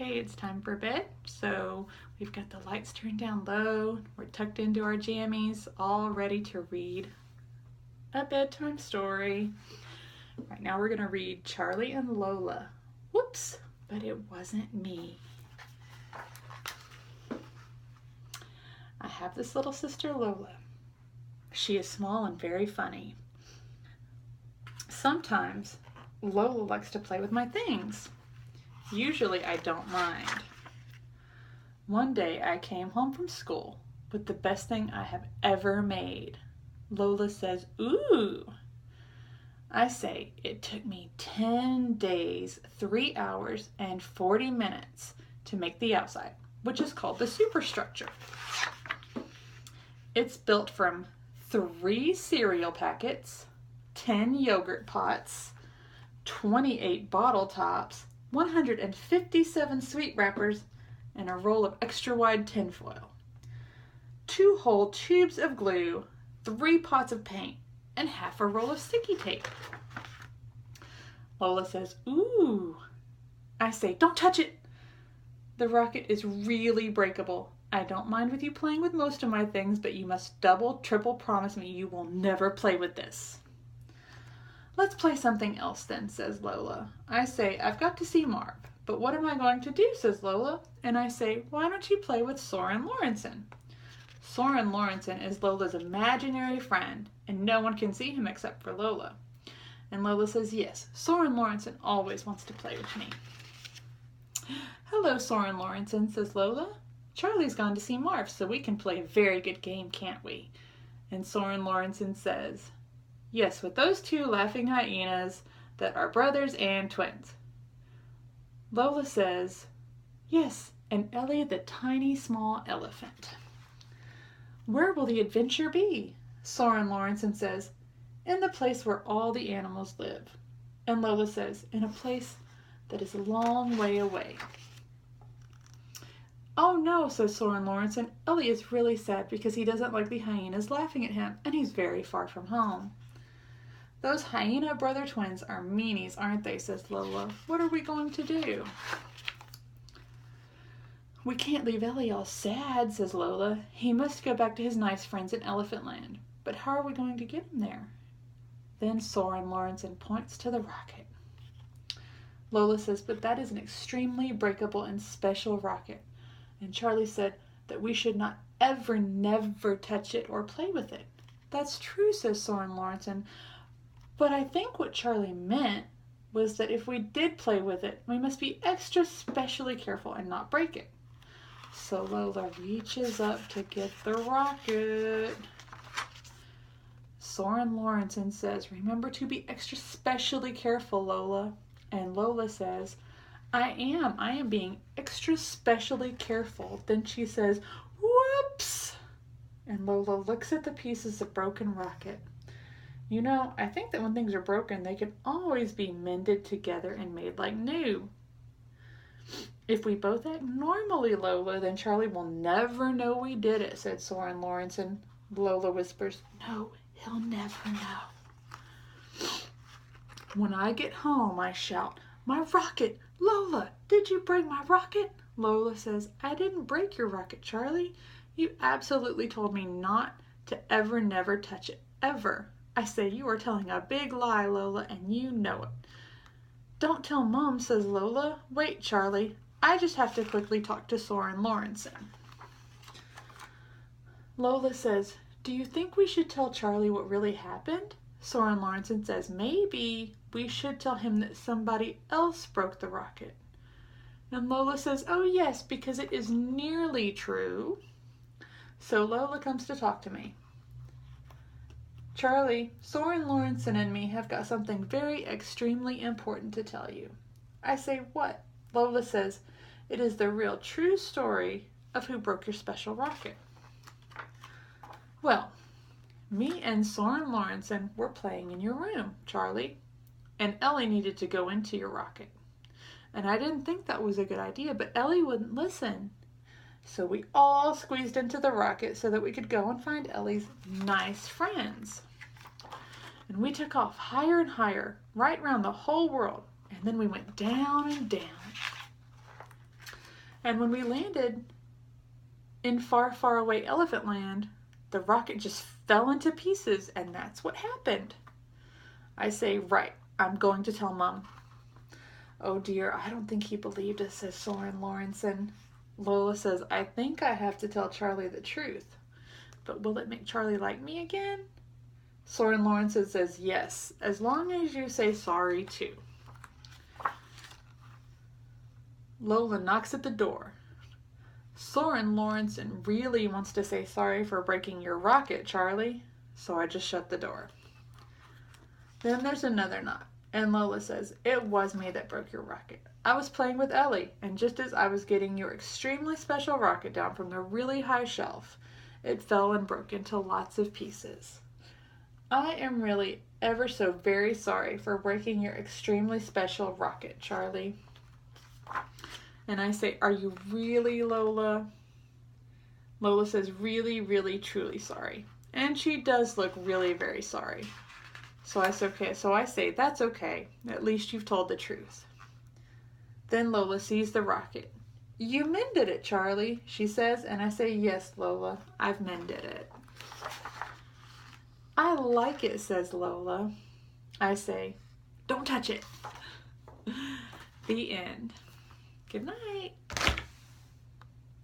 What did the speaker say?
Okay, it's time for bed. So we've got the lights turned down low. We're tucked into our jammies, all ready to read a bedtime story. Right now we're going to read Charlie and Lola. Whoops, but it wasn't me. I have this little sister Lola. She is small and very funny. Sometimes Lola likes to play with my things. Usually I don't mind. One day I came home from school with the best thing I have ever made. Lola says, "Ooh." I say, "It took me 10 days, 3 hours, and 40 minutes to make the outside, which is called the superstructure. It's built from 3 cereal packets, 10 yogurt pots, 28 bottle tops, 157 sweet wrappers, and a roll of extra wide tinfoil, 2 whole tubes of glue, 3 pots of paint, and half a roll of sticky tape." Lola says, "Ooh." I say, "Don't touch it. The rocket is really breakable. I don't mind with you playing with most of my things, but you must double, triple promise me you will never play with this." "Let's play something else then," says Lola. I say, "I've got to see Marv." "But what am I going to do?" says Lola. And I say, "Why don't you play with Soren Lorentzen?" Soren Lorentzen is Lola's imaginary friend, and no one can see him except for Lola. And Lola says, "Yes, Soren Lorentzen always wants to play with me." "Hello, Soren Lorentzen," says Lola. "Charlie's gone to see Marv, so we can play a very good game, can't we?" And Soren Lorentzen says, "Yes, with those 2 laughing hyenas that are brothers and twins." Lola says, "Yes, and Ellie the tiny small elephant." "Where will the adventure be?" Soren Lorentzen says, "In the place where all the animals live." And Lola says, "In a place that is a long way away." "Oh no," says Soren Lorentzen. "Ellie is really sad because he doesn't like the hyenas laughing at him, and he's very far from home." "Those hyena brother twins are meanies, aren't they?" says Lola. "What are we going to do?" "We can't leave Ellie all sad," says Lola. "He must go back to his nice friends in Elephant Land. But how are we going to get him there?" Then Soren Lorentzen points to the rocket. Lola says, "But that is an extremely breakable and special rocket. And Charlie said that we should not ever, never touch it or play with it." "That's true," says Soren Lorentzen. "But I think what Charlie meant was that if we did play with it, we must be extra specially careful and not break it." So Lola reaches up to get the rocket. Soren Lorentzen says, "Remember to be extra specially careful, Lola." And Lola says, I am being extra specially careful." Then she says, "Whoops." And Lola looks at the pieces of broken rocket. "You know, I think that when things are broken, they can always be mended together and made like new." "If we both act normally, Lola, then Charlie will never know we did it," said Soren Lorentzen. Lola whispers, "No, he'll never know." "When I get home," I shout, "My rocket! Lola, did you break my rocket?" Lola says, "I didn't break your rocket, Charlie. You absolutely told me not to ever, never touch it, ever." I say, "You are telling a big lie, Lola, and you know it." "Don't tell Mom," says Lola. "Wait, Charlie. I just have to quickly talk to Soren Lorentzen." Lola says, "Do you think we should tell Charlie what really happened?" Soren Lorentzen says, "Maybe we should tell him that somebody else broke the rocket." And Lola says, "Oh yes, because it is nearly true." So Lola comes to talk to me. "Charlie, Soren Lorentzen and me have got something very extremely important to tell you." I say, "What?" Lola says, "It is the real true story of who broke your special rocket." "Well, me and Soren Lorentzen were playing in your room, Charlie, and Ellie needed to go into your rocket. And I didn't think that was a good idea, but Ellie wouldn't listen. So we all squeezed into the rocket so that we could go and find Ellie's nice friends. And we took off higher and higher, right around the whole world, and then we went down and down. And when we landed in far, far away Elephant Land, the rocket just fell into pieces, and that's what happened. I say, right, I'm going to tell Mom. Oh dear, I don't think he believed us, says Soren Lawrenson. Lola says, I think I have to tell Charlie the truth. But will it make Charlie like me again? Soren Lawrenson says, yes, as long as you say sorry too. Lola knocks at the door. Soren Lawrenson really wants to say sorry for breaking your rocket, Charlie. So I just shut the door. Then there's another knock, and Lola says, it was me that broke your rocket. I was playing with Ellie, and just as I was getting your extremely special rocket down from the really high shelf, it fell and broke into lots of pieces. I am really ever so very sorry for breaking your extremely special rocket, Charlie. And I say, are you really, Lola? Lola says, really, really, truly sorry. And she does look really very sorry. So I say, that's okay. At least you've told the truth. Then Lola sees the rocket. You mended it, Charlie, she says, and I say, yes, Lola, I've mended it. I like it, says Lola. I say, don't touch it. The end. Good night.